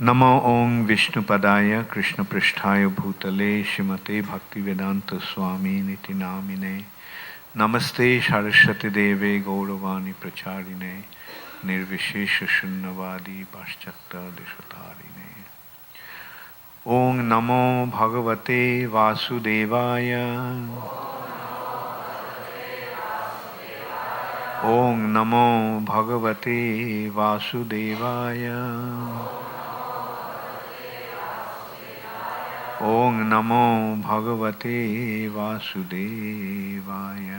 नमो ओं विष्णुपदाय कृष्णपृष्ठाय भूतले श्रीमते भक्तिवेदांत स्वामी निति नामिने नमस्ते सरस्वती देवे गौरवाणी प्रचारिणे निर्विशेष शून्यवादी पाश्चात्य देशतारिणे ओं नमो भगवते वासुदेवाय ओं नमो भगवते वासुदेवाय ओं नमो भगवते वासुदेवाय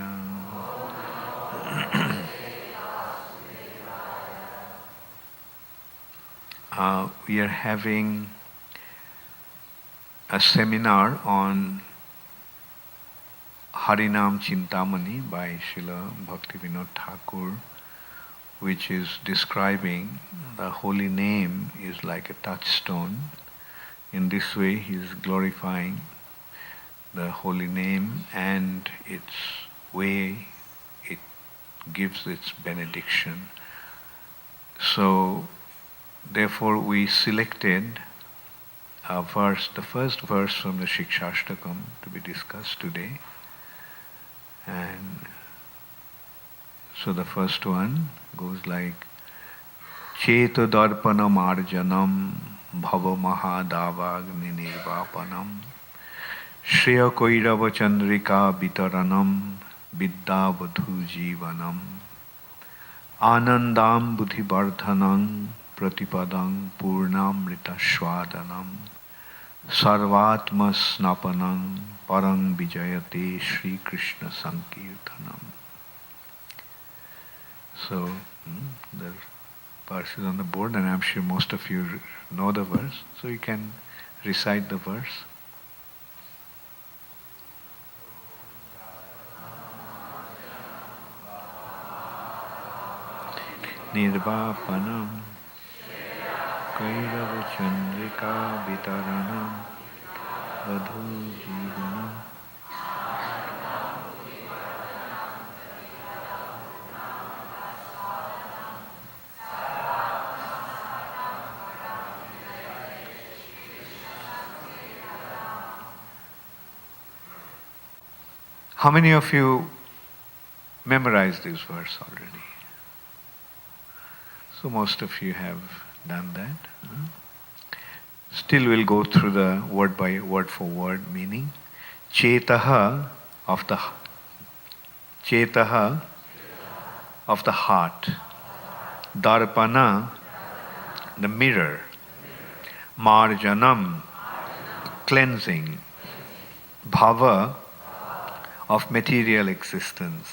we are having a seminar on Harinam Chintamani by Srila Bhaktivinoda Thakur, which is describing the holy name is like a touchstone. In this way, he is glorifying the holy name and its way it gives its benediction. So, therefore, we selected a verse, the first verse from the Shikshashtakam to be discussed today. And so the first one goes like Cheta Darpana Marjanam Bhava Mahadavagni Nirvapanam Shreya Koirava Chandrika Vitaranam Vidya Vadhu Jivanam Anandam Buddhi Vardhanam Pratipadam Purnamrita Shwadanam Sarvatma Snapanam Parang Vijayate Sri Krishna Sankirtanam. So, the verse is on the board, and I'm sure most of you know the verse, so you can recite the verse. Nirvapanam Kairava Chandrika Vitaranam Vadhu Jivanam. How many of you memorized this verse already? So most of you have done that. Still we'll go through the word by word for word meaning. Chetaha of the heart. Darpana, the mirror. Marjanam, cleansing. Bhava, of material existence.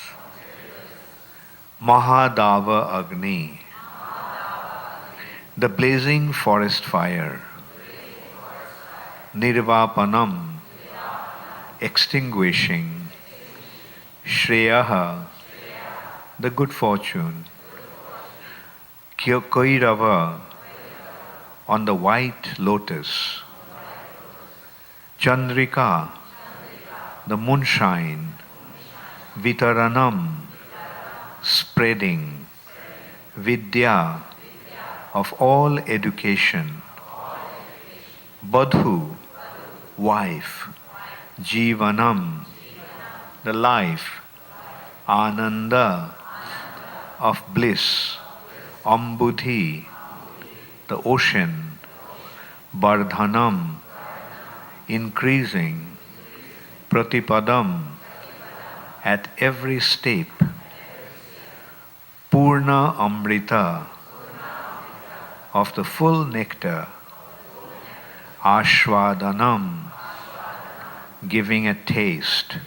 Mahadava Agni, the blazing forest fire. Nirvapanam, extinguishing. Shreyaha, the good fortune. Kairava, on the white lotus. Chandrika, the moonshine. Vitaranam, spreading. Vidya, of all education. Badhu, wife. Jivanam, the life. Ananda, of bliss. Ambudhi, the ocean. Bardhanam, increasing. Pratipadam, at every step. Purna Amrita, of the full nectar. Ashwadanam, giving a taste.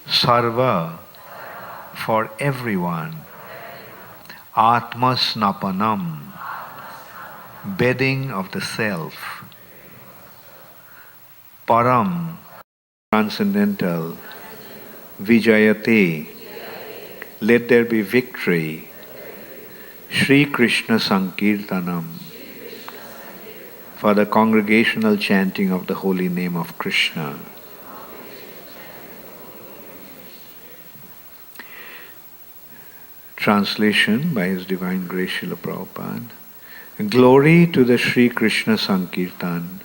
Sarva, for everyone. Atmasnapanam, bedding of the self. Param, transcendental. Vijayate, let there be victory. Sri Krishna Sankirtanam, for the congregational chanting of the holy name of Krishna. Translation by His Divine Grace Srila Prabhupada. Glory to the Sri Krishna Sankirtan,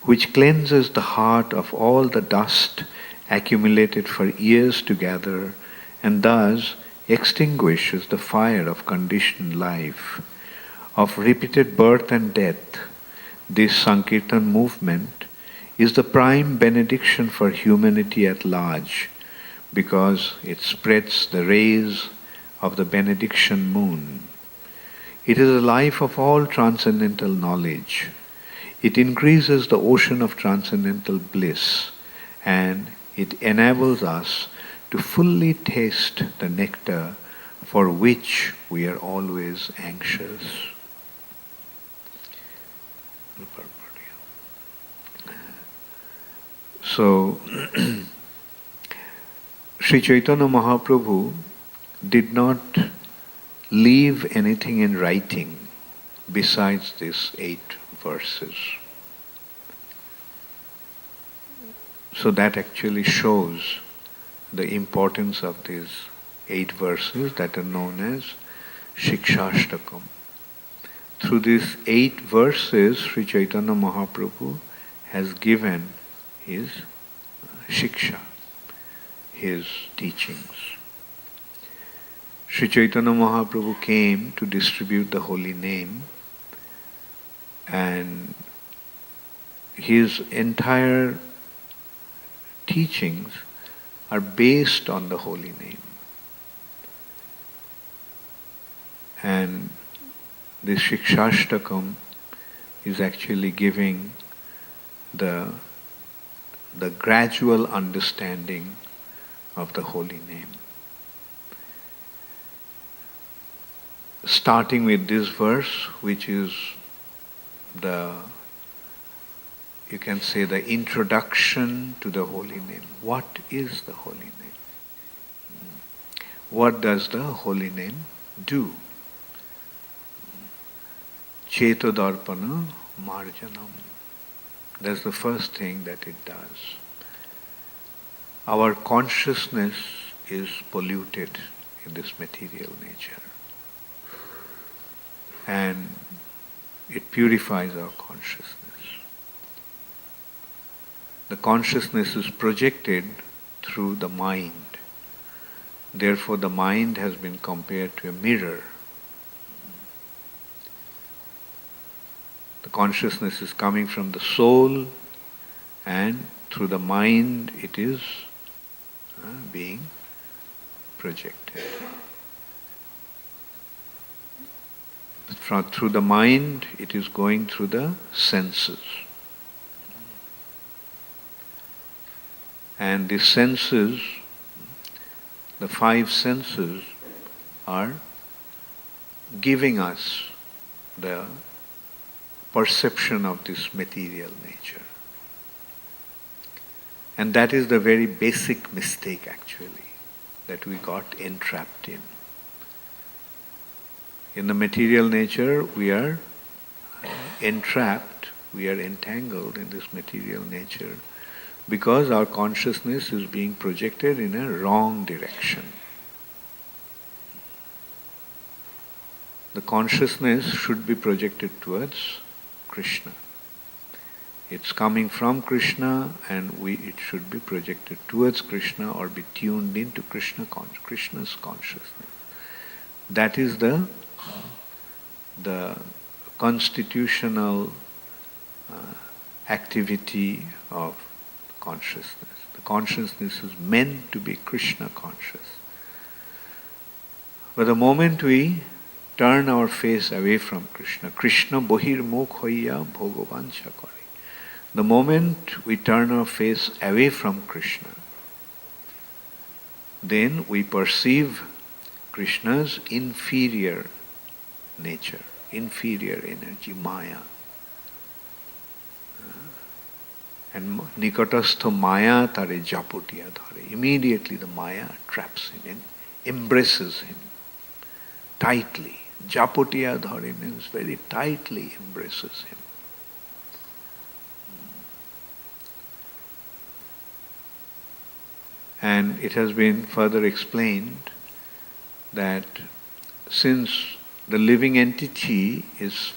which cleanses the heart of all the dust accumulated for years together and thus extinguishes the fire of conditioned life, of repeated birth and death. This Sankirtan movement is the prime benediction for humanity at large because it spreads the rays of the benediction moon. It is the life of all transcendental knowledge. It increases the ocean of transcendental bliss, and it enables us to fully taste the nectar for which we are always anxious. So, Sri Chaitanya Mahaprabhu did not leave anything in writing besides these 8 verses. So that actually shows the importance of these 8 verses that are known as Shikshashtakam. Through these 8 verses, Sri Chaitanya Mahaprabhu has given his shiksha, his teachings. Sri Chaitanya Mahaprabhu came to distribute the holy name, and his entire teachings are based on the holy name. And this Shikshashtakam is actually giving the gradual understanding of the holy name. Starting with this verse, which is you can say the introduction to the holy name. What is the holy name? What does the holy name do? Chetodarpana marjanam. That's the first thing that it does. Our consciousness is polluted in this material nature, and it purifies our consciousness. The consciousness is projected through the mind. Therefore, the mind has been compared to a mirror. The consciousness is coming from the soul, and through the mind it is being projected. Through the mind, it is going through the senses. And the senses, the 5 senses, are giving us the perception of this material nature. And that is the very basic mistake actually that we got entrapped in. In the material nature, we are entrapped, we are entangled in this material nature because our consciousness is being projected in a wrong direction. The consciousness should be projected towards Krishna. It's coming from Krishna, and it should be projected towards Krishna or be tuned into Krishna's consciousness. That is the constitutional activity of consciousness. The consciousness is meant to be Krishna conscious. But the moment we turn our face away from Krishna, Krishna bohir mukh hoiya bhogovancha kare. The moment we turn our face away from Krishna, then we perceive Krishna's inferior nature, inferior energy, Maya. And nikatastha Maya tare japotiya dhare. Immediately the Maya traps him and embraces him tightly. Japotiya dhare means very tightly embraces him. And it has been further explained that since the living entity is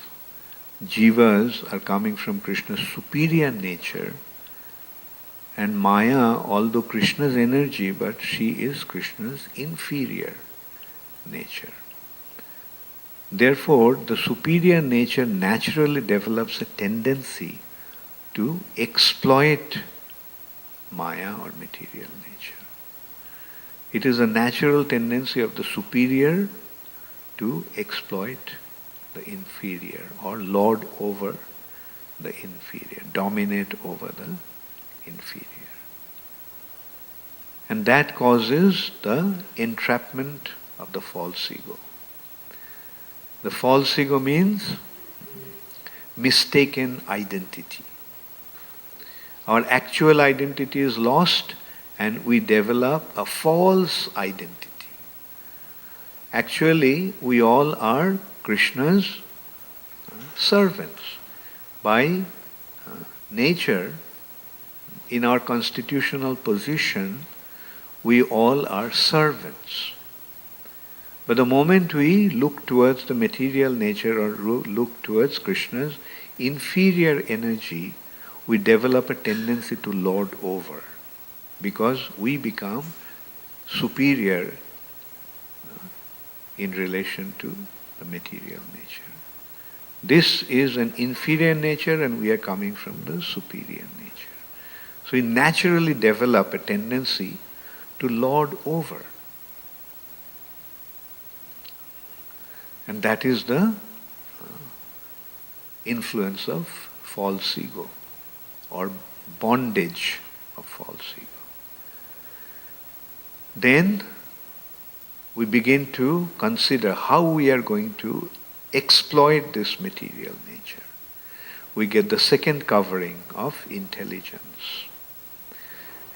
jivas are coming from Krishna's superior nature, and Maya, although Krishna's energy, but she is Krishna's inferior nature. Therefore, the superior nature naturally develops a tendency to exploit Maya or material nature. It is a natural tendency of the superior to exploit the inferior or lord over the inferior, dominate over the inferior. And that causes the entrapment of the false ego. The false ego means mistaken identity. Our actual identity is lost and we develop a false identity. Actually, we all are Krishna's servants. By nature, in our constitutional position, we all are servants. But the moment we look towards the material nature or look towards Krishna's inferior energy, we develop a tendency to lord over because we become superior in relation to the material nature. This is an inferior nature and we are coming from the superior nature. So we naturally develop a tendency to lord over. And that is the influence of false ego or bondage of false ego. Then we begin to consider how we are going to exploit this material nature. We get the second covering of intelligence.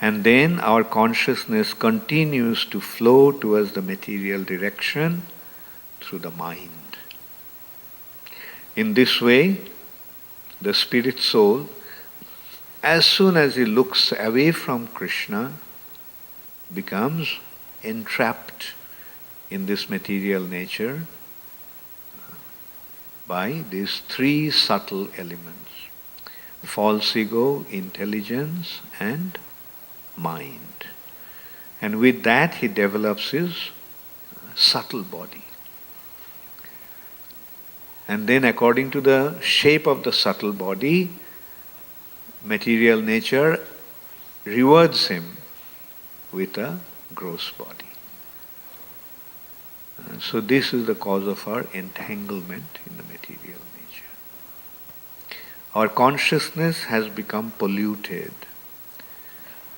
And then our consciousness continues to flow towards the material direction through the mind. In this way, the spirit soul, as soon as he looks away from Krishna, becomes entrapped in this material nature by these three subtle elements: false ego, intelligence, and mind. And with that he develops his subtle body. And then according to the shape of the subtle body, material nature rewards him with a gross body. So this is the cause of our entanglement in the material nature. Our consciousness has become polluted.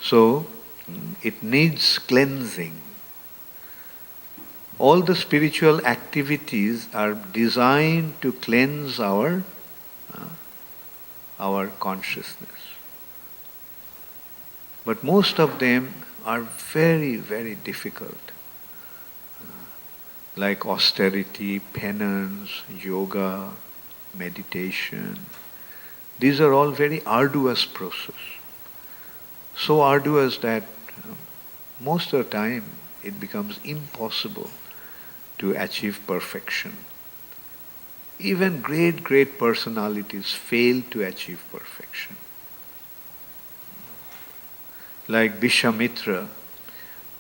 So it needs cleansing. All the spiritual activities are designed to cleanse our consciousness. But most of them are very, very difficult. Like austerity, penance, yoga, meditation. These are all very arduous process. So arduous that most of the time it becomes impossible to achieve perfection. Even great, great personalities fail to achieve perfection. Like Vishwamitra,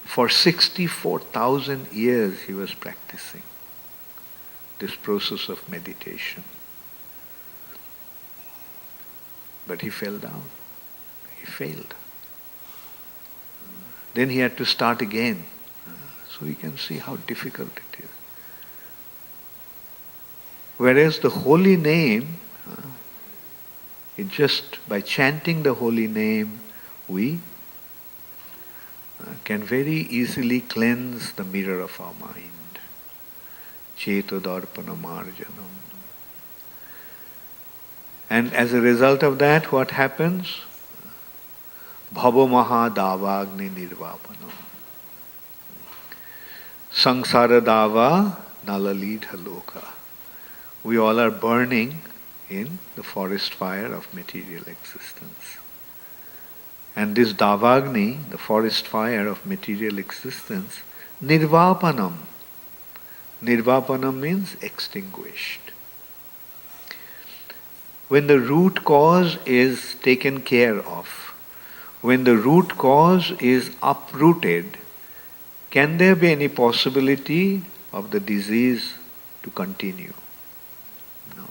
for 64,000 years he was practicing this process of meditation. But he fell down. He failed. Then he had to start again. So we can see how difficult it is. Whereas the holy name, it just by chanting the holy name, we can very easily cleanse the mirror of our mind. Cheto darpana marjanam. And as a result of that, what happens? Bhava maha davagni nirvapanam. Sangsara dava nalalidha loka. We all are burning in the forest fire of material existence. And this davagni, the forest fire of material existence, nirvapanam. Nirvapanam means extinguished. when the root cause is taken care of, when the root cause is uprooted, can there be any possibility of the disease to continue? No.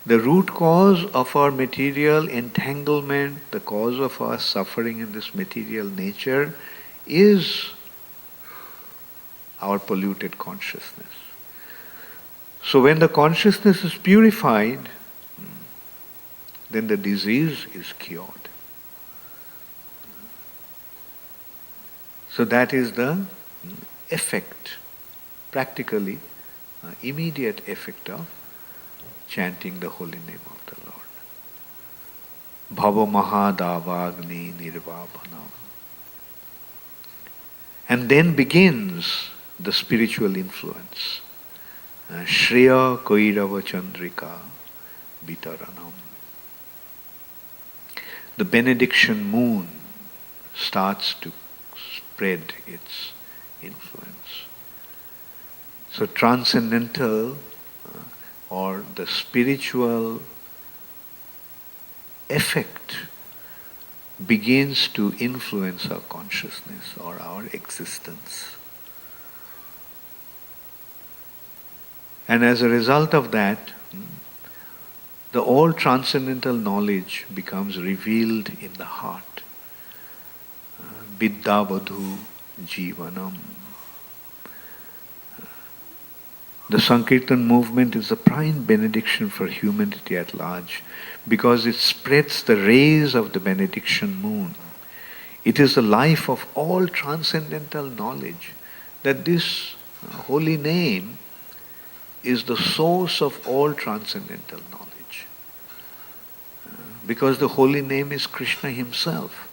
The root cause of our material entanglement, the cause of our suffering in this material nature, is our polluted consciousness. So when the consciousness is purified, then the disease is cured. So that is the effect, practically, immediate effect of chanting the holy name of the Lord. Bhava Mahadavagni Nirvapanam. And then begins the spiritual influence. Shreya Koirava Chandrika Vitaranam. The benediction moon starts to spread its influence. So transcendental or the spiritual effect begins to influence our consciousness or our existence. And as a result of that, the all transcendental knowledge becomes revealed in the heart. Vidyavadhu Jivanam. The Sankirtan movement is a prime benediction for humanity at large because it spreads the rays of the benediction moon. It is the life of all transcendental knowledge that this holy name is the source of all transcendental knowledge. Because the holy name is Krishna himself.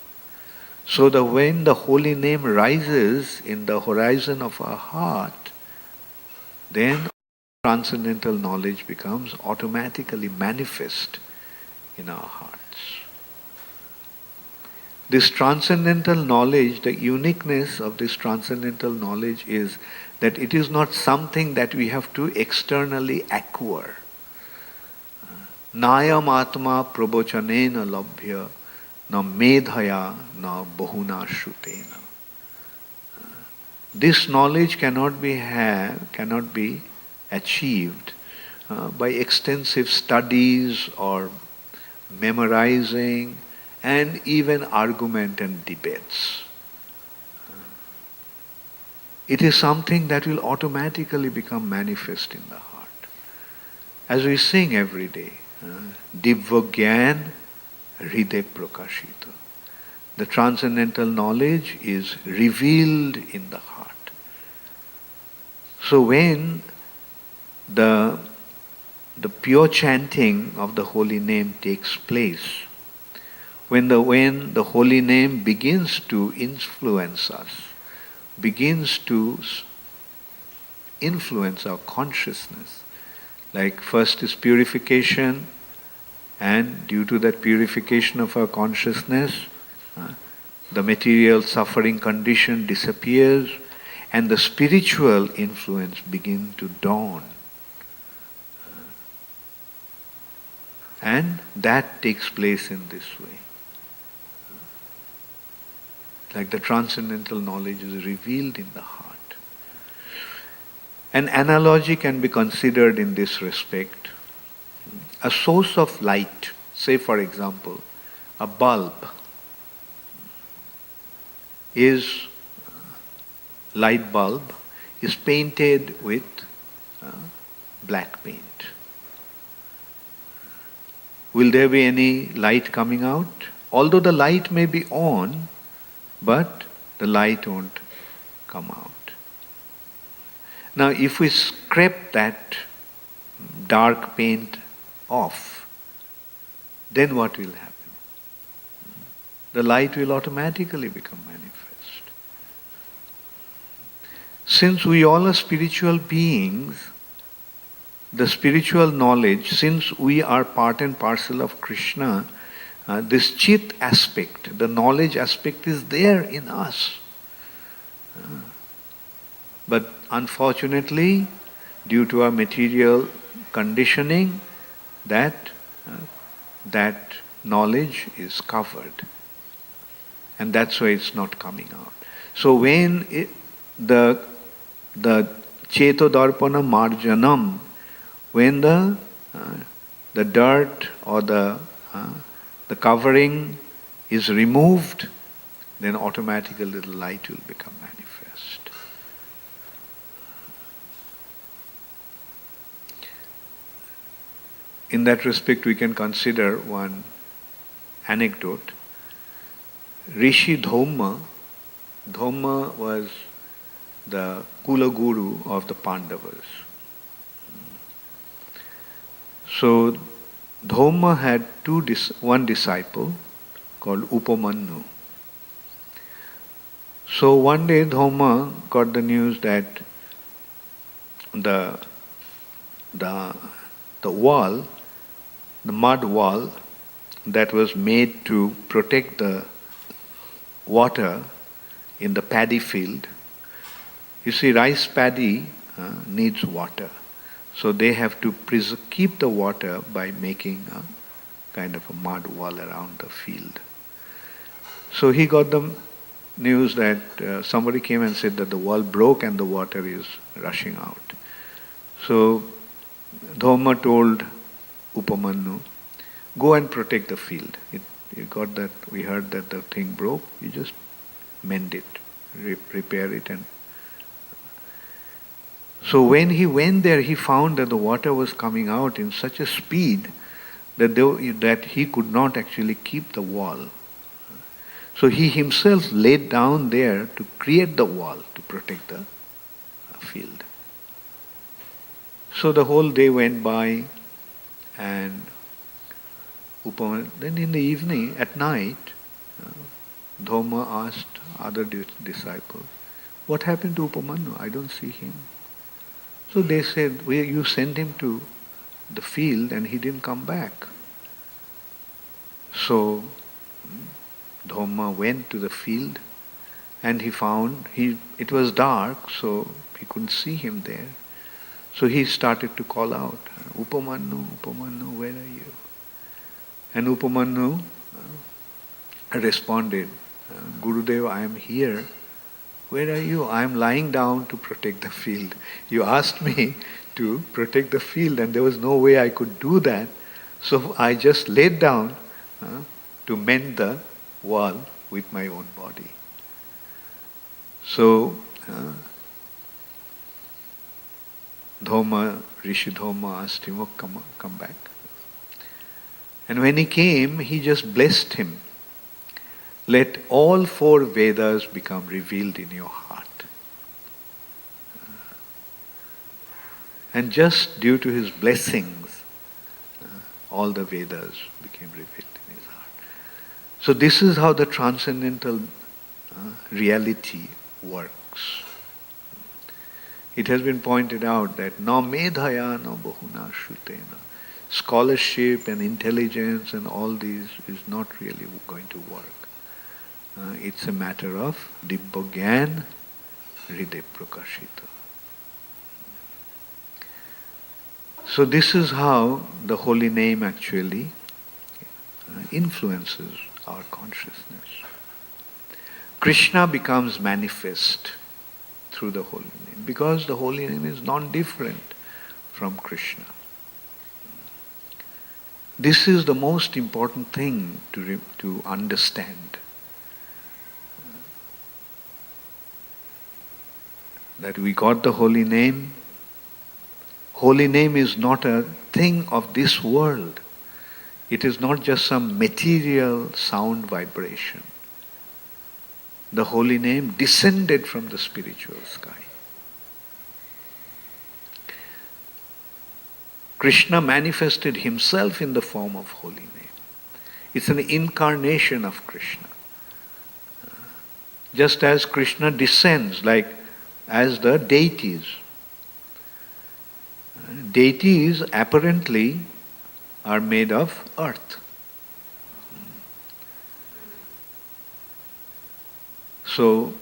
So that when the holy name rises in the horizon of our heart, then transcendental knowledge becomes automatically manifest in our hearts. This transcendental knowledge, the uniqueness of this transcendental knowledge is that it is not something that we have to externally acquire. Nayam atma prabochanena labhya na medhaya na bahuna shrutena. This knowledge cannot be achieved by extensive studies or memorizing and even argument and debates. It is something that will automatically become manifest in the heart. As we sing every day, Divya Gyan Hriday Prakashita. The transcendental knowledge is revealed in the heart. So when the pure chanting of the holy name takes place, when the holy name begins to influence us, begins to influence our consciousness, like first is purification, and due to that purification of our consciousness, the material suffering condition disappears and the spiritual influence begins to dawn. And that takes place in this way. Like the transcendental knowledge is revealed in the heart. An analogy can be considered in this respect. A source of light, say for example, a bulb, light bulb is painted with black paint. Will there be any light coming out? Although the light may be on, but the light won't come out. Now if we scrape that dark paint off, then what will happen? The light will automatically become manifest. Since we all are spiritual beings, the spiritual knowledge, since we are part and parcel of Krishna, this chit aspect, the knowledge aspect is there in us. But unfortunately, due to our material conditioning, that that knowledge is covered. And that's why it's not coming out. So when the Cheto Darpana Marjanam, when the dirt or the covering is removed, then automatically the light will become manifest. In that respect, we can consider one anecdote. Rishi Dhamma was the Kula Guru of the Pandavas. So Dhamma had one disciple called Upamanyu. So one day Dhamma got the news that the wall, the mud wall that was made to protect the water in the paddy field. You see, rice paddy needs water. So they have to keep the water by making a kind of a mud wall around the field. So he got the news that somebody came and said that the wall broke and the water is rushing out. So Dhamma told Upamanyu, go and protect the field. We heard that the thing broke, you just mend it, repair it. And so when he went there, he found that the water was coming out in such a speed that he could not actually keep the wall. So he himself laid down there to create the wall to protect the field. So the whole day went by, and then in the evening, at night, Dhamma asked other disciples, what happened to Upamanyu? I don't see him. So they said, you sent him to the field and he didn't come back. So Dhamma went to the field and he found, it was dark, so he couldn't see him there. So he started to call out, Upamanyu, Upamanyu, where are you? And Upamanyu responded, Gurudev, I am here. Where are you? I am lying down to protect the field. You asked me to protect the field and there was no way I could do that. So I just laid down to mend the wall with my own body. So Rishi Dhamma asked him, come back. And when he came, he just blessed him. Let all 4 Vedas become revealed in your heart. And just due to his blessings, all the Vedas became revealed in his heart. So this is how the transcendental reality works. It has been pointed out that na medhaya na bahuna shrutena. Scholarship and intelligence and all these is not really going to work. It's a matter of Dibba Gyan Hriday Prakashita. So this is how the holy name actually influences our consciousness. Krishna becomes manifest through the holy name because the holy name is non-different from Krishna. This is the most important thing to understand. That we got the holy name. Holy name is not a thing of this world. It is not just some material sound vibration. The holy name descended from the spiritual sky. Krishna manifested himself in the form of holy name. It's an incarnation of Krishna. Just as Krishna descends, like as the deities. Deities apparently are made of earth. So,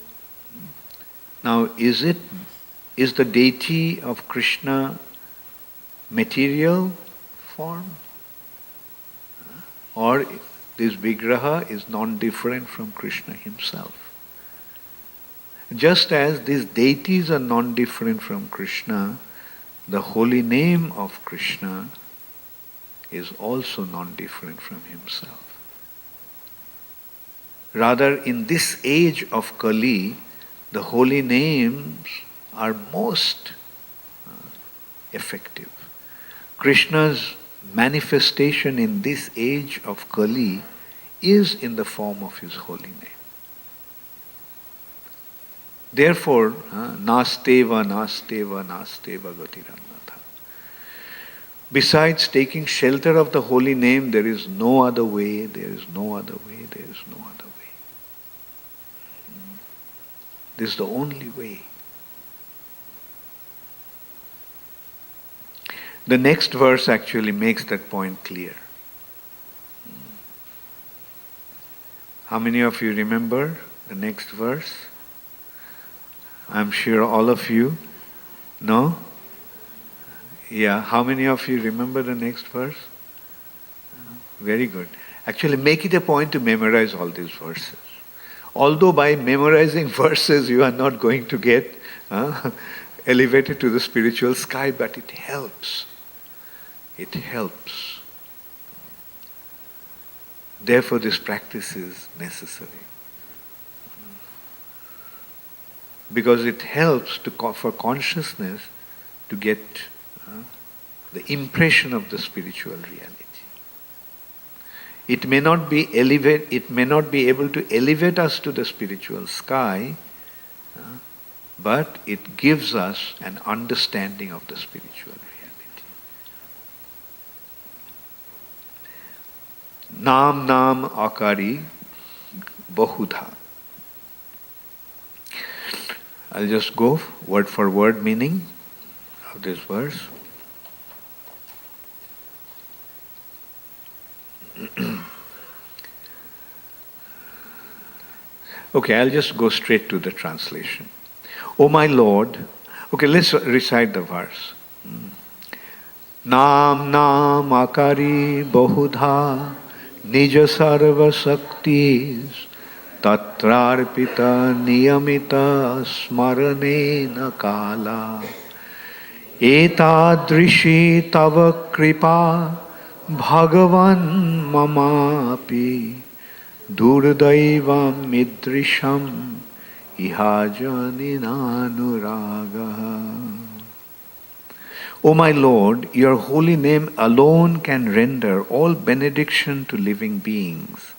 now is the deity of Krishna material form? or this Vigraha is non-different from Krishna himself. Just as these deities are non-different from Krishna, the holy name of Krishna is also non-different from himself. Rather, in this age of Kali, the holy names are most effective. Krishna's manifestation in this age of Kali is in the form of his holy name. Therefore, nasteva, nasteva, nasteva gatirannatha. Besides taking shelter of the holy name, there is no other way, there is no other way, there is no other way. This is the only way. The next verse actually makes that point clear. How many of you remember the next verse? I'm sure all of you. No? Yeah, how many of you remember the next verse? Very good. Actually, make it a point to memorize all these verses. Although by memorizing verses you are not going to get elevated to the spiritual sky, but it helps. It helps. Therefore, this practice is necessary. Because it helps for consciousness to get the impression of the spiritual reality. It may not be able to elevate us to the spiritual sky, but it gives us an understanding of the spiritual reality. Nam nam akari bahudha. I'll just go word for word meaning of this verse. Okay, I'll just go straight to the translation. O my Lord, okay, let's recite the verse. Nam nam akari bahudha nija sarva saktis tatrarpita niyamita smaranena kala etadrishi tava kripa bhagavan mamapi durdaivam midrisham ihajaninanuraga. O my Lord, your holy name alone can render all benediction to living beings,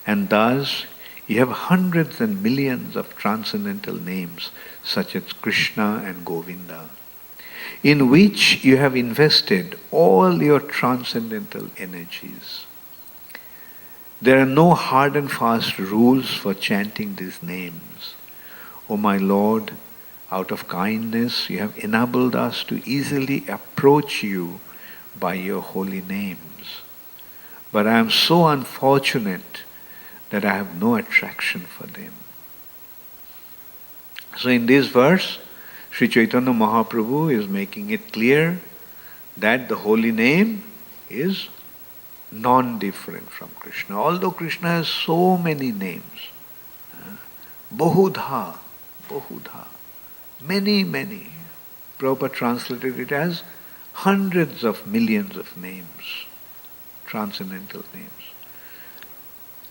and thus you have hundreds and millions of transcendental names such as Krishna and Govinda, in which you have invested all your transcendental energies. There are no hard and fast rules for chanting these names. O my Lord, out of kindness you have enabled us to easily approach you by your holy names. But I am so unfortunate that I have no attraction for them. So in this verse, Sri Chaitanya Mahaprabhu is making it clear that the holy name is non-different from Krishna. Although Krishna has so many names, Bahudha, many. Prabhupada translated it as hundreds of millions of names, transcendental names.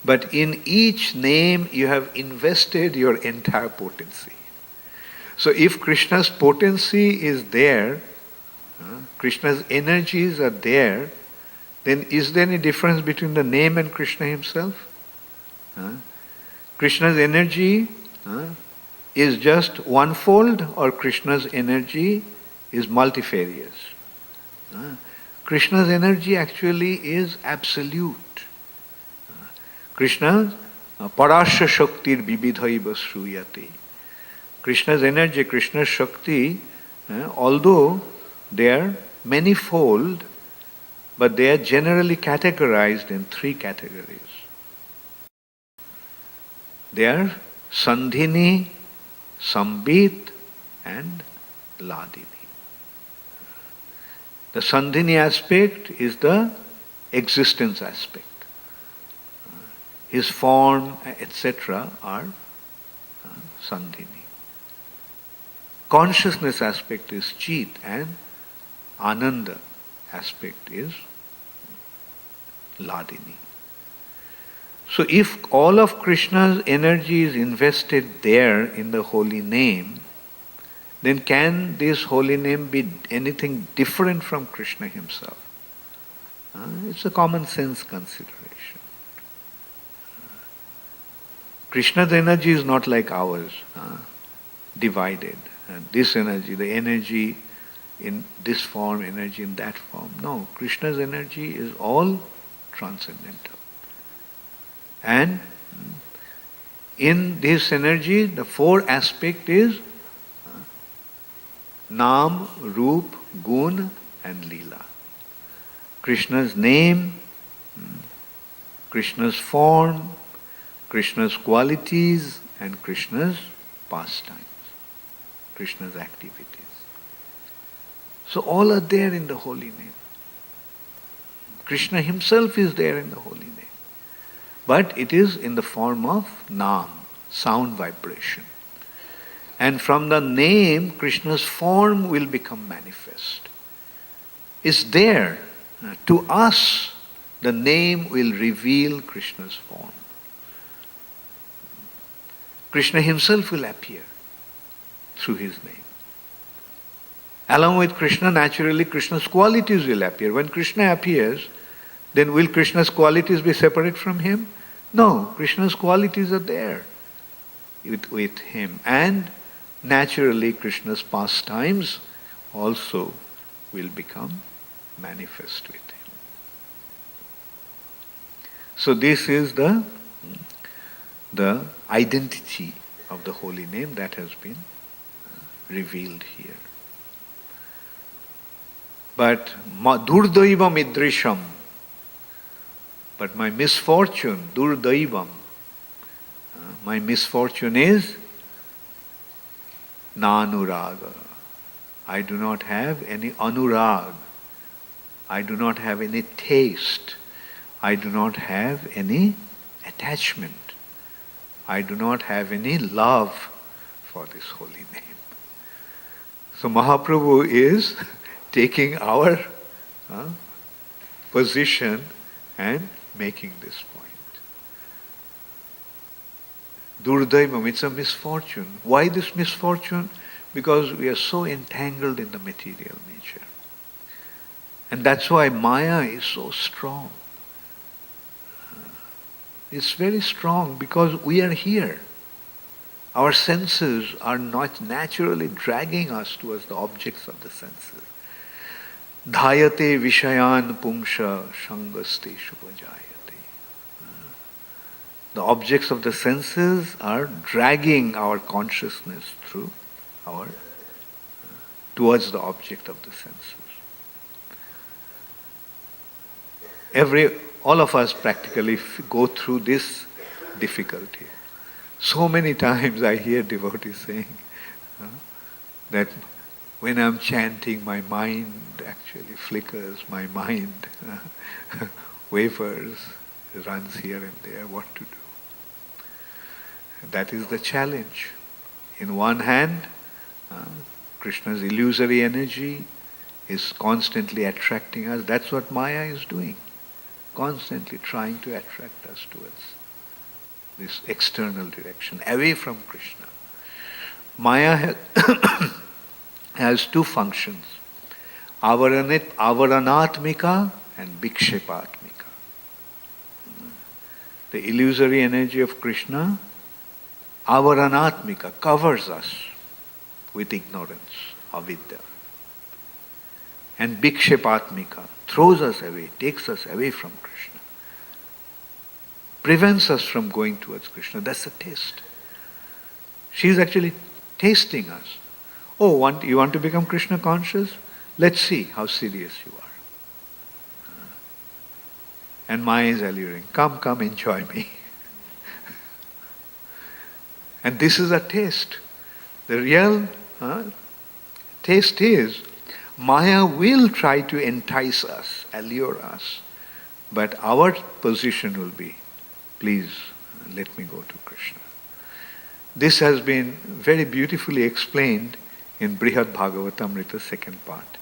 But in each name you have invested your entire potency. So if Krishna's potency is there, Krishna's energies are there, then is there any difference between the name and Krishna himself? Krishna's energy is just one-fold, or Krishna's energy is multifarious? Krishna's energy actually is absolute. Krishna's parasya shaktir bibidhaiva shruyate. Krishna's energy, Krishna's Shakti, although they are manifold, but they are generally categorized in three categories. They are Sandhini, Sambit, and Ladini. The Sandhini aspect is the existence aspect. his form, etc. are Sandhini. Consciousness aspect is Chit and Ananda aspect is Ladini. So if all of Krishna's energy is invested there in the holy name, then can this holy name be anything different from Krishna himself? It's a common sense consideration. Krishna's energy is not like ours, divided. This energy, the energy in this form, energy in that form. No, Krishna's energy is all transcendental. And in this energy, the four aspect is Nam, Roop, Gun and Leela. Krishna's name, Krishna's form, Krishna's qualities and Krishna's pastimes, Krishna's activities. So all are there in the holy name. Krishna himself is there in the holy name. But it is in the form of Nam, sound vibration. And from the name, Krishna's form will become manifest. It's there. To us, the name will reveal Krishna's form. Krishna himself will appear through his name. Along with Krishna, naturally, Krishna's qualities will appear. When Krishna appears, then will Krishna's qualities be separate from him? No, Krishna's qualities are there with him. And naturally, Krishna's pastimes also will become manifest with him. So this is the identity of the holy name that has been revealed here. But Durdaivam idrisham, but my misfortune, Durdaivam, my misfortune is Nanuraga. I do not have any anurag. I do not have any taste. I do not have any attachment. I do not have any love for this holy name. So Mahaprabhu is taking our position and making this point. Durdaivam, it's a misfortune. Why this misfortune? Because we are so entangled in the material nature. And that's why Maya is so strong. It's very strong because we are here. Our senses are not naturally dragging us towards the objects of the senses. Dhayate vishayan pungsha shangasteshu vajayate. The objects of the senses are dragging our consciousness through towards the object of the senses. All of us practically go through this difficulty. So many times I hear devotees saying that when I'm chanting, my mind actually flickers, my mind wavers, runs here and there, what to do? That is the challenge. In one hand, Krishna's illusory energy is constantly attracting us. That's what Maya is doing. Constantly trying to attract us towards this external direction, away from Krishna. Maya has two functions, avaranatmika and vikshepatmika. The illusory energy of Krishna, avaranatmika, covers us with ignorance, avidya. And vikshepatmika throws us away, takes us away from Krishna, prevents us from going towards Krishna. That's the taste. She is actually tasting us. Oh, you want to become Krishna conscious? Let's see how serious you are. And Maya is alluring. Come, enjoy me. And this is a taste. The real taste is Maya will try to entice us, allure us, but our position will be please let me go to Krishna. This has been very beautifully explained in Brihad Bhagavatamrita second part.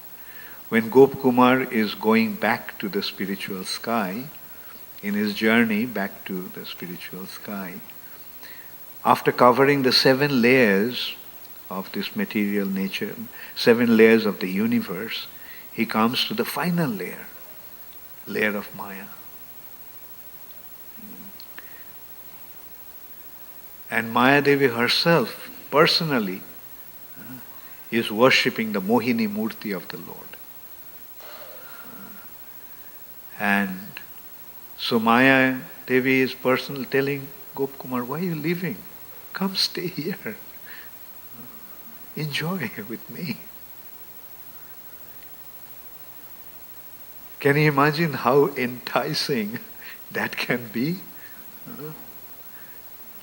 When Gopkumar is going back to the spiritual sky, in his journey back to the spiritual sky, after covering the 7 layers of this material nature, 7 layers of the universe, he comes to the final layer of Maya. And Maya Devi herself, personally, is worshipping the Mohini Murti of the Lord. And so Maya Devi is personally telling Gopkumar, why are you leaving? Come stay here. Enjoy with me. Can you imagine how enticing that can be?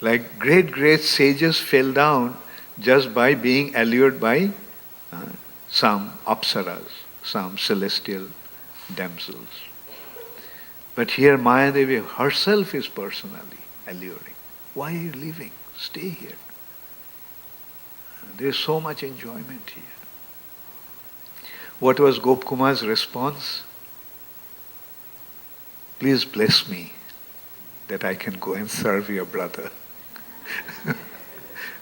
Like great sages fell down just by being allured by some apsaras, some celestial damsels. But here Maya Devi herself is personally alluring. Why are you leaving? Stay here. There is so much enjoyment here. What was Gopkumar's response? Please bless me that I can go and serve your brother.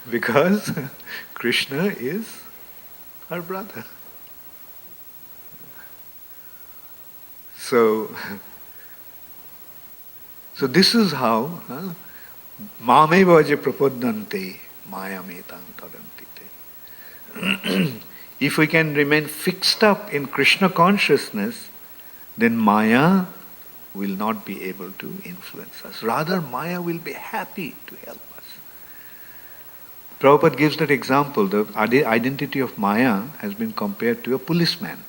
Because Krishna is her brother. So this is how Mame vaje prapoddante mayametang tarantite. If we can remain fixed up in Krishna consciousness, then Maya will not be able to influence us. Rather, Maya will be happy to help us. Prabhupada gives that example. The identity of Maya has been compared to a policeman.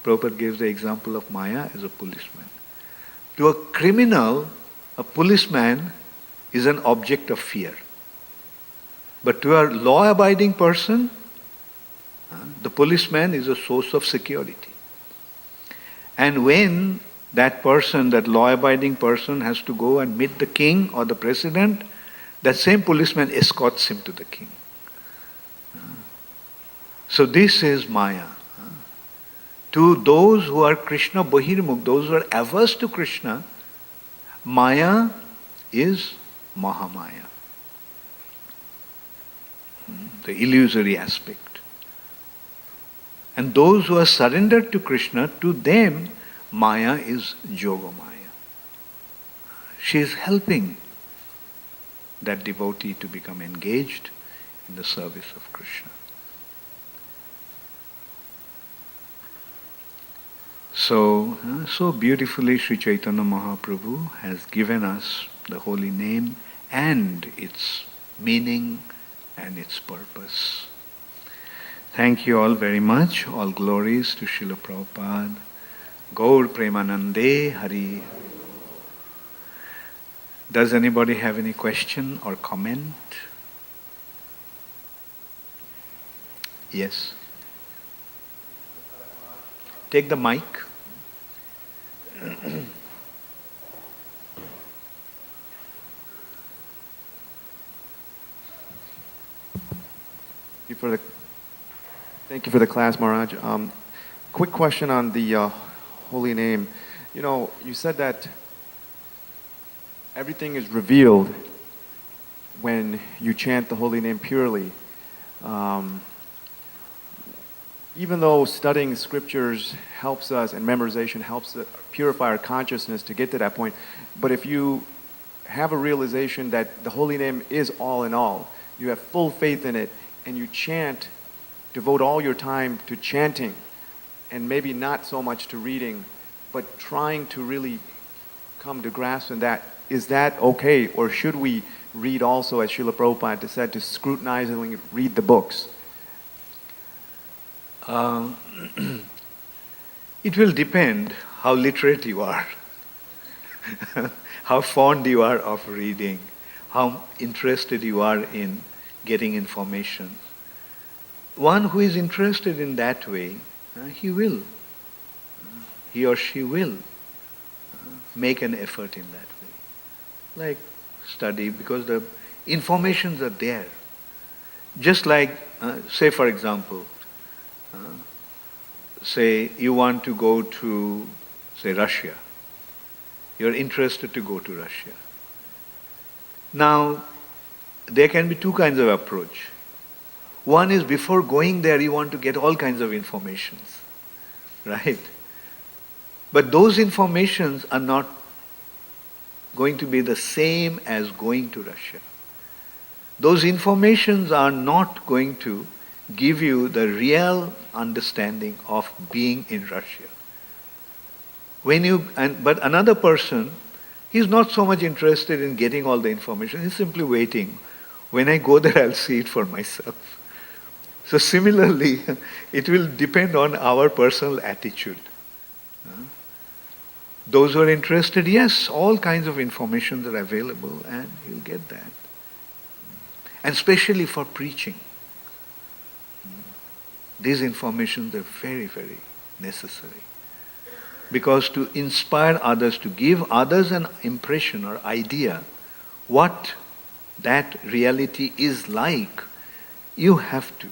Prabhupada gives the example of Maya as a policeman. To a criminal, a policeman is an object of fear. But to a law-abiding person, the policeman is a source of security. And when that person, that law-abiding person, has to go and meet the king or the president, that same policeman escorts him to the king. So this is Maya. To those who are Krishna Bahirmukh, those who are averse to Krishna, Maya is Mahamaya. The illusory aspect. And those who are surrendered to Krishna, to them, Maya is Yogamaya. She is helping that devotee to become engaged in the service of Krishna. So beautifully Sri Chaitanya Mahaprabhu has given us the holy name and its meaning and its purpose. Thank you all very much. All glories to Srila Prabhupada. Gaur Premanande Hari. Does anybody have any question or comment? Yes. Take the mic. Thank you for the class, Maharaj. Quick question on the holy name. You know, you said that everything is revealed when you chant the holy name purely. Even though studying scriptures helps us and memorization helps purify our consciousness to get to that point, but if you have a realization that the holy name is all in all, you have full faith in it, and you chant, devote all your time to chanting, and maybe not so much to reading, but trying to really come to grasp in that, is that okay? Or should we read also, as Srila Prabhupada said, to scrutinizingly read the books? It will depend how literate you are, how fond you are of reading, how interested you are in getting information. One who is interested in that way, he or she will make an effort in that way. Like study because the informations are there. Just like, say for example, say you want to go to, say, Russia. You're interested to go to Russia. Now, there can be two kinds of approach. One is before going there, you want to get all kinds of informations, right? But those informations are not going to be the same as going to Russia. Those informations are not going to give you the real understanding of being in Russia. But another person, he's not so much interested in getting all the information. He's simply waiting. When I go there, I'll see it for myself. So similarly, it will depend on our personal attitude. Those who are interested, yes, all kinds of information are available and you'll get that. And especially for preaching. These informations are very, very necessary. Because to inspire others, to give others an impression or idea what that reality is like, you have to.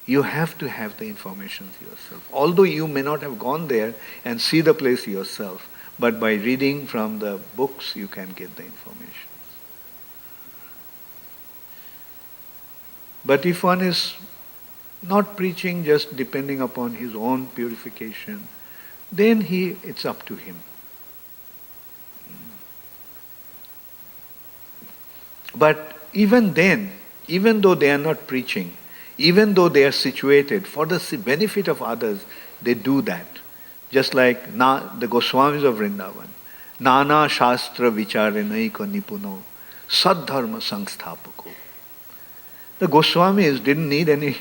You have to have the information yourself. Although you may not have gone there and see the place yourself, but by reading from the books you can get the information. But if one is not preaching, just depending upon his own purification, then it's up to him. But even then, even though they are not preaching, even though they are situated for the benefit of others, they do that. Just like the Goswamis of Vrindavan. Nana Shastra Vicharenaiko Nipuno Sadharma Sangsthapaku. The Goswamis didn't need any,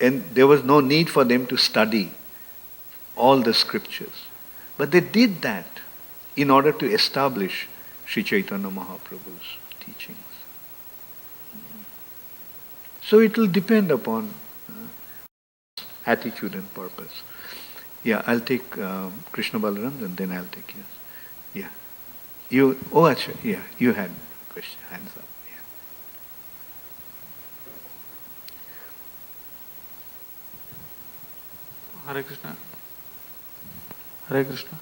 and there was no need for them to study all the scriptures. But they did that in order to establish Sri Chaitanya Mahaprabhu's teachings. So it will depend upon attitude and purpose. Yeah, I'll take Krishna Balaram and then I'll take yours. Yeah. You had a question, hands up. Yeah. Hare Krishna. Hare Krishna.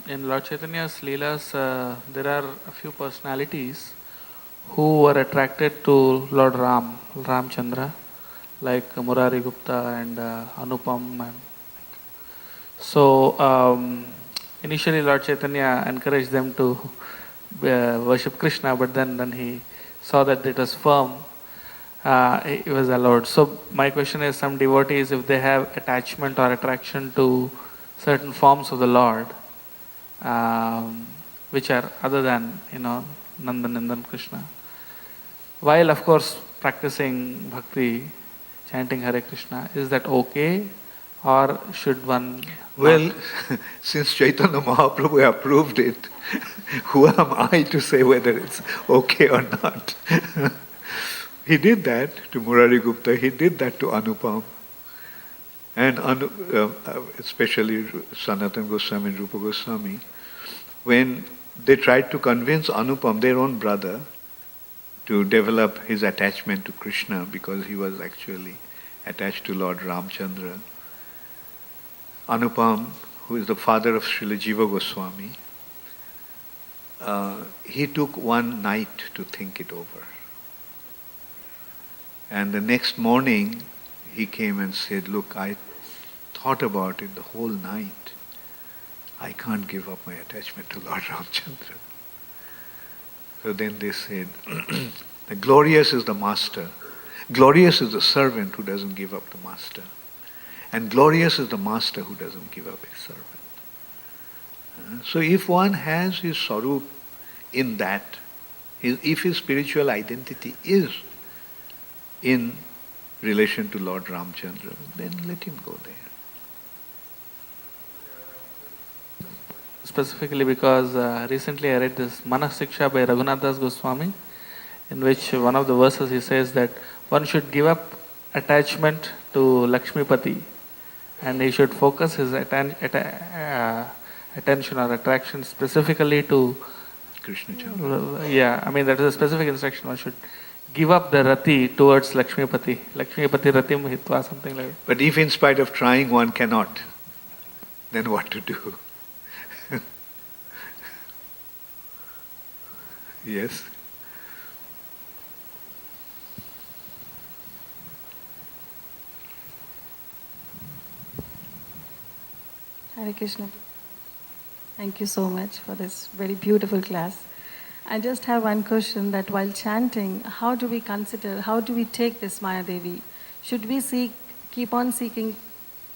In Lord Chaitanya's Leelas, there are a few personalities who were attracted to Lord Ramchandra, like Murari Gupta and Anupam. So initially Lord Chaitanya encouraged them to worship Krishna, but then he saw that it was firm, it was allowed. So my question is, some devotees, if they have attachment or attraction to certain forms of the Lord, which are other than, Nandanandan Krishna, while of course practicing bhakti, chanting Hare Krishna, is that okay, or should one? Well, since Chaitanya Mahaprabhu approved it, who am I to say whether it's okay or not? He did that to Murari Gupta, he did that to Anupam, and especially Sanatana Goswami and Rupa Goswami, when they tried to convince Anupam, their own brother, to develop his attachment to Krishna, because he was actually attached to Lord Ramchandra. Anupam, who is the father of Srila Jiva Goswami, he took one night to think it over. And the next morning, he came and said, look, I thought about it the whole night. I can't give up my attachment to Lord Ramchandra. So then they said, the glorious is the master. Glorious is the servant who doesn't give up the master. And glorious is the master who doesn't give up his servant. So if one has his sarup in that, if his spiritual identity is in relation to Lord Ramchandra, then let him go there. Specifically because recently I read this Manas Siksha by Raghunath Das Goswami, in which one of the verses he says that one should give up attachment to Lakshmipati and he should focus his attention or attraction specifically to Krishna Chandra. Yeah, I mean that is a specific instruction. One should give up the rati towards Lakshmipati. Lakshmipati ratim hitva, something like that. But if in spite of trying one cannot, then what to do? Yes? Hare Krishna. Thank you so much for this very beautiful class. I just have one question, that while chanting, how do we consider, how do we take this Maya Devi? Should we keep on seeking,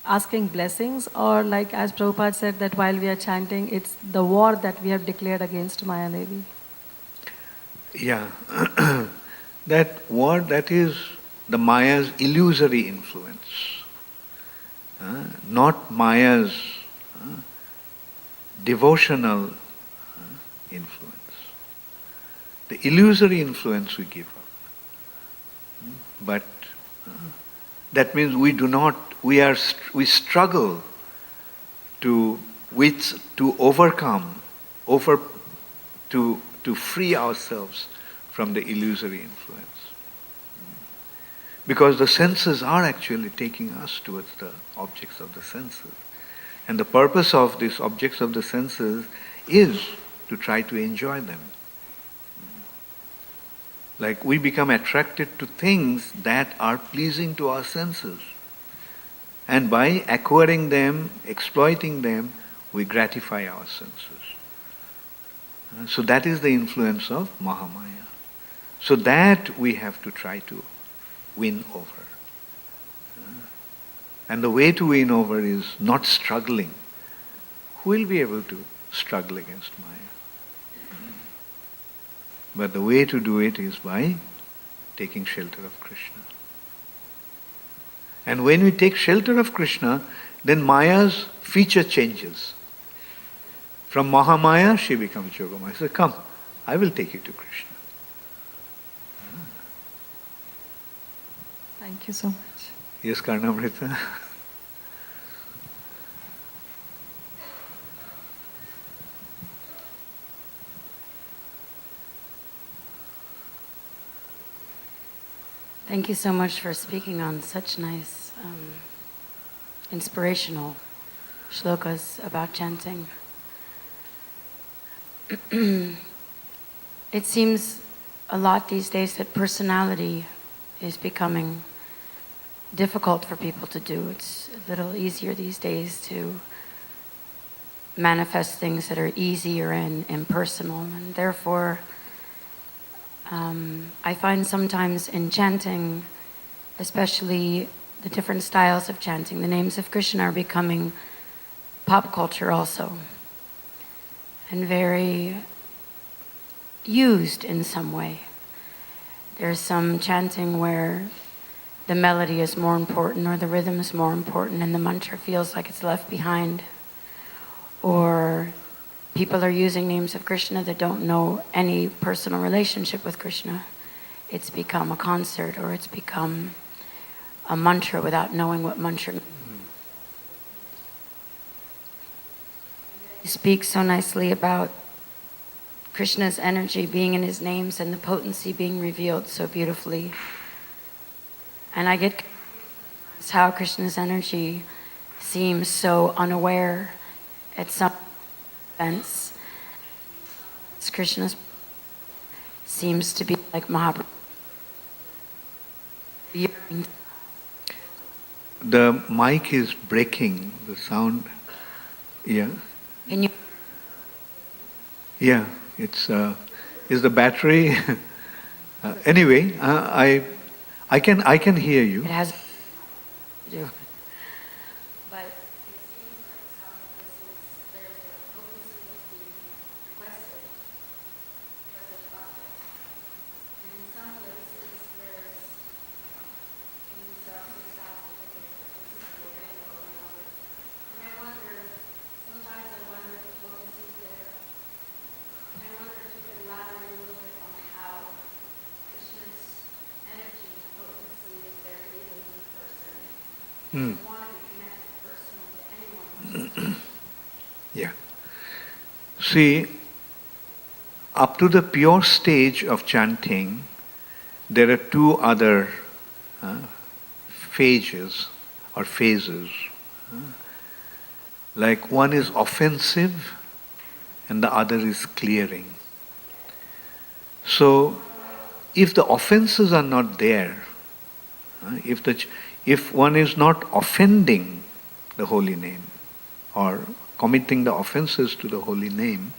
asking blessings, or like as Prabhupada said, that while we are chanting, it's the war that we have declared against Maya Devi? Yeah. That war, that is the Maya's illusory influence. Not Maya's devotional influence. The illusory influence we give up. But that means we struggle to overcome, to free ourselves from the illusory influence. Because the senses are actually taking us towards the objects of the senses. And the purpose of these objects of the senses is to try to enjoy them. Like we become attracted to things that are pleasing to our senses. And by acquiring them, exploiting them, we gratify our senses. So that is the influence of Mahamaya. So that we have to try to win over. And the way to win over is not struggling. Who will be able to struggle against Maya? But the way to do it is by taking shelter of Krishna. And when we take shelter of Krishna, then Maya's feature changes. From Mahamaya, she becomes Yogamaya. So come, I will take you to Krishna. Thank you so much. Yes, Karnamrita? Thank you so much for speaking on such nice, inspirational shlokas about chanting. It seems a lot these days that personality is becoming difficult for people to do. It's a little easier these days to manifest things that are easier and impersonal, and therefore I find sometimes in chanting, especially the different styles of chanting, the names of Krishna are becoming pop culture also, and very used in some way. There's some chanting where the melody is more important or the rhythm is more important and the mantra feels like it's left behind. Or people are using names of Krishna that don't know any personal relationship with Krishna. It's become a concert, or it's become a mantra without knowing what mantra means. He speaks so nicely about Krishna's energy being in his names and the potency being revealed so beautifully. And I get how Krishna's energy seems so unaware at some events. Krishna's seems to be like Mahaprabhu. The mic is breaking, the sound. Yeah. Can you? Yeah, it's is the battery. Anyway, I can hear you. It has to do. But it seems like some places there's a potency being requested for such projects. And in some places there's maybe 6,000 tickets for Francisco Reno or whatever. And I wonder, sometimes I wonder if the potency's there. I wonder if you could elaborate a little bit on how Krishna's energy and potency is there even in the person. Mm. I want to be connected personally to anyone. Yeah. See, up to the pure stage of chanting, there are two other phases or phases. Like one is offensive and the other is clearing. So, if the offenses are not there, if one is not offending the holy name or committing the offenses to the holy name,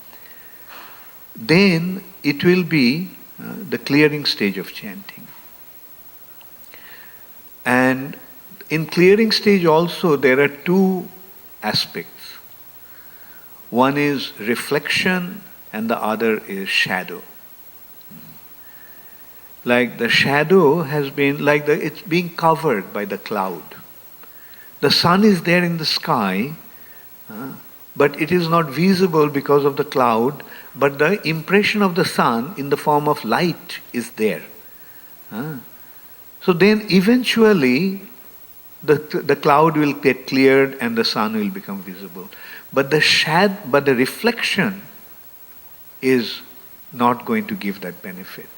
then it will be the clearing stage of chanting. And in clearing stage also there are two aspects. One is reflection and the other is shadow. Like the shadow has been, it's being covered by the cloud. The sun is there in the sky, but it is not visible because of the cloud, but the impression of the sun in the form of light is there. So then eventually the cloud will get cleared and the sun will become visible. But the reflection is not going to give that benefit.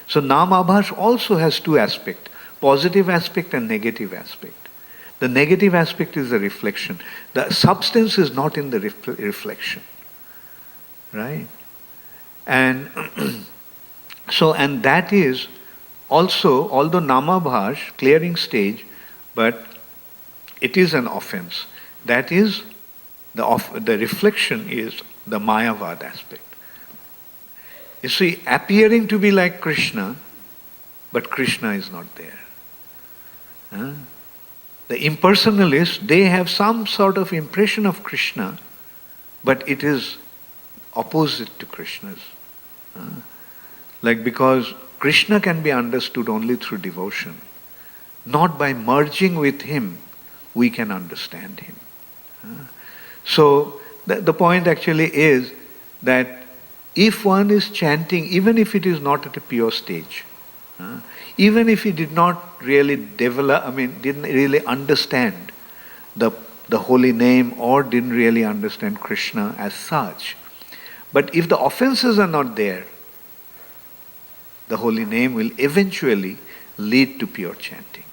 So Namabhash also has two aspects, positive aspect and negative aspect. The negative aspect is the reflection. The substance is not in the reflection. Right? And and that is also, although Namabhash, clearing stage, but it is an offense. That is, the reflection is the Mayavad aspect. You see, appearing to be like Krishna, but Krishna is not there. The impersonalists, they have some sort of impression of Krishna, but it is opposite to Krishna's. Because Krishna can be understood only through devotion. Not by merging with him, we can understand him. So, the point actually is that if one is chanting, even if it is not at a pure stage, even if he did not really didn't really understand the holy name or didn't really understand Krishna as such, but if the offenses are not there, the holy name will eventually lead to pure chanting.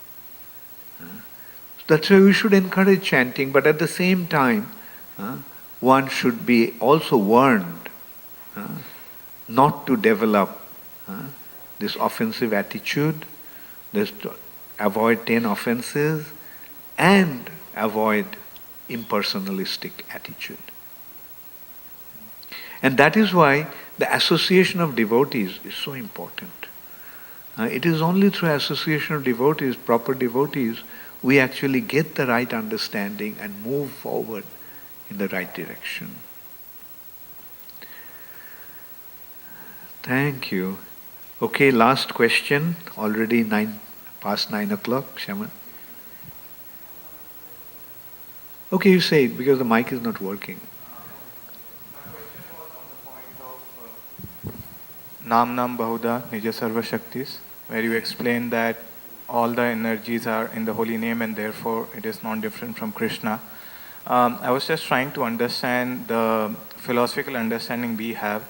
That's why we should encourage chanting, but at the same time, one should be also warned not to develop this offensive attitude, to avoid 10 offenses, and avoid impersonalistic attitude. And that is why the association of devotees is so important. It is only through association of devotees, proper devotees, we actually get the right understanding and move forward in the right direction. Thank you. Okay, last question. Already past 9 o'clock, Shaman. Okay, you say it because the mic is not working. My question was on the point of Nam Nam Bahuda Nija Sarva Shaktis, where you explain that all the energies are in the holy name and therefore it is not different from Krishna. I was just trying to understand the philosophical understanding we have.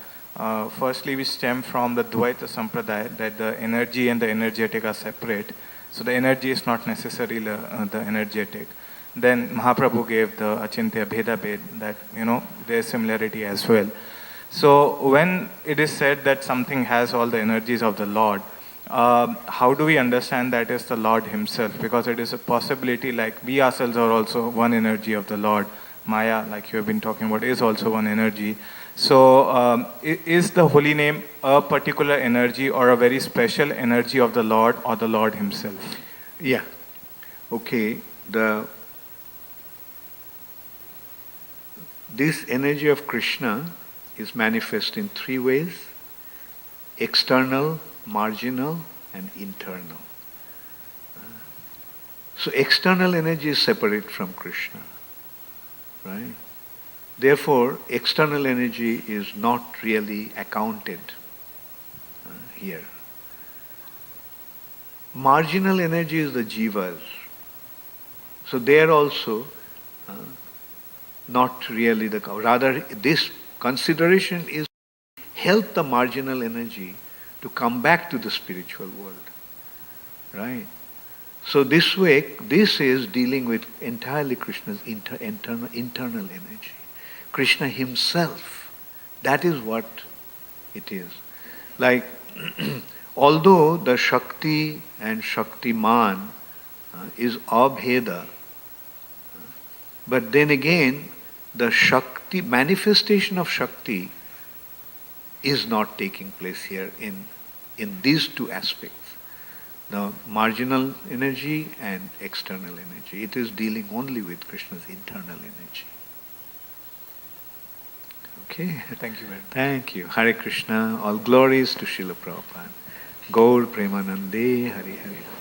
Firstly, we stem from the Dvaita Sampradaya, that the energy and the energetic are separate. So the energy is not necessarily the energetic. Then Mahaprabhu gave the Achintya Bheda Bhed, that, there is similarity as well. So when it is said that something has all the energies of the Lord, how do we understand that is the Lord himself? Because it is a possibility, like we ourselves are also one energy of the Lord. Maya, like you have been talking about, is also one energy. So is the holy name a particular energy or a very special energy of the Lord or the Lord himself? Yeah. Okay. This energy of Krishna is manifest in three ways: external, marginal, and internal. So external energy is separate from Krishna, right? Therefore, external energy is not really accounted here. Marginal energy is the jivas. So there also, not really rather this consideration is help the marginal energy to come back to the spiritual world. Right? So this way, this is dealing with entirely Krishna's internal energy. Krishna himself, that is what it is. Like, although the Shakti and Shaktiman is abheda, but then again, the Shakti, manifestation of Shakti is not taking place here in these two aspects. The marginal energy and external energy. It is dealing only with Krishna's internal energy. Okay. Thank you very much. Thank you. Hare Krishna. All glories to Srila Prabhupada. Gaur Premanande Hari Hari.